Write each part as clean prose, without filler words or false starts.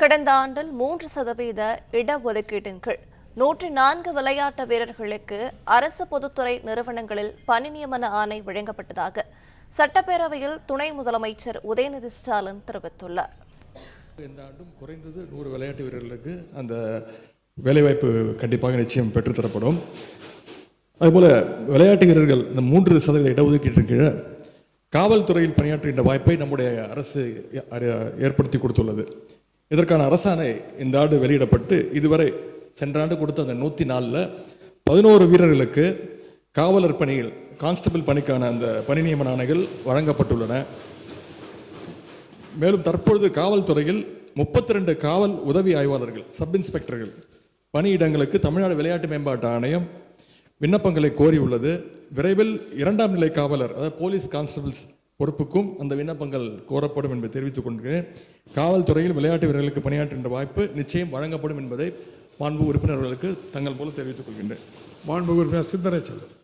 கடந்த ஆண்டில் 3% இடஒதுக்கீட்டின் கீழ் 104 விளையாட்டு வீரர்களுக்கு அரசு பொதுத்துறை நிறுவனங்களில் பணி நியமன ஆணை வழங்கப்பட்டதாக சட்டப்பேரவையில் துணை முதலமைச்சர் உதயநிதி ஸ்டாலின் தெரிவித்துள்ளார். இந்த ஆண்டும் குறைந்தது 100 விளையாட்டு வீரர்களுக்கு அந்த வேலைவாய்ப்பு கண்டிப்பாக நிச்சயம் பெற்றுத்தரப்படும். அதுபோல விளையாட்டு வீரர்கள் இந்த 3% இடஒதுக்கீட்டின் கீழே காவல்துறையில் பணியாற்றுகின்ற வாய்ப்பை நம்முடைய அரசு ஏற்படுத்தி கொடுத்துள்ளது. இதற்கான அரசாணை இந்த ஆண்டு வெளியிடப்பட்டு இதுவரை சென்ற ஆண்டு கொடுத்த அந்த 104 11 வீரர்களுக்கு காவலர் பணியில் கான்ஸ்டபிள் பணிக்கான அந்த பணி நியமன ஆணைகள் வழங்கப்பட்டுள்ளன. மேலும் தற்பொழுது காவல்துறையில் 32 காவல் உதவி ஆய்வாளர்கள் சப் இன்ஸ்பெக்டர்கள் பணியிடங்களுக்கு தமிழ்நாடு விளையாட்டு மேம்பாட்டு ஆணையம் விண்ணப்பங்களை கோரியுள்ளது. விரைவில் 2ஆம் நிலை காவலர் அதாவது போலீஸ் கான்ஸ்டபிள்ஸ் பொறுப்புக்கும் அந்த விண்ணப்பங்கள் கோரப்படும் என்பதை தெரிவித்துக் கொள்கிறேன். காவல்துறையில் விளையாட்டு வீரர்களுக்கு பணியாற்றுகின்ற வாய்ப்பு நிச்சயம் வழங்கப்படும் என்பதை மாண்பு உறுப்பினர்களுக்கு தங்கள் மூலம் தெரிவித்துக் கொள்கின்றேன். மாண்பு உறுப்பினர் சிந்தனை செல்வன்.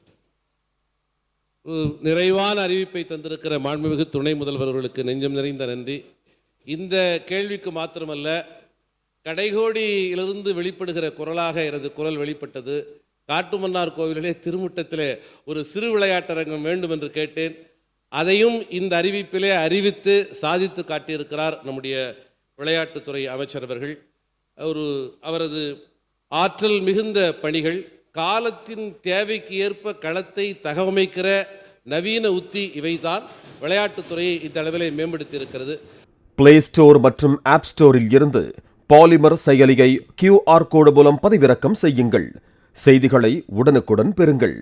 நிறைவான அறிவிப்பை தந்திருக்கிற மாண்புமிகு துணை முதல்வர்களுக்கு நெஞ்சம் நிறைந்த நன்றி. இந்த கேள்விக்கு மாத்திரமல்ல, கடைகோடியிலிருந்து வெளிப்படுகிற குரலாக எனது குரல் வெளிப்பட்டது. காட்டுமன்னார் கோவிலிலே திருமுட்டத்திலே ஒரு சிறு விளையாட்டரங்கம் வேண்டும் என்று கேட்டேன். அதையும் இந்த அறிவிப்பிலே அறிவித்து சாதித்து காட்டியிருக்கிறார் நம்முடைய விளையாட்டுத்துறை அமைச்சர் அவர்கள். அவரது ஆற்றல் மிகுந்த பணிகள், காலத்தின் தேவைக்கு ஏற்ப களத்தை தகவமைக்கிற நவீன உத்தி இவைதான் விளையாட்டுத்துறையை இந்த அளவிலே மேம்படுத்தி இருக்கிறது. பிளே ஸ்டோர் மற்றும் ஆப் ஸ்டோரில் இருந்து பாலிமர் செயலியை QR கோடு மூலம் பதிவிறக்கம் செய்யுங்கள். செய்திகளை உடனுக்குடன் பெறுங்கள்.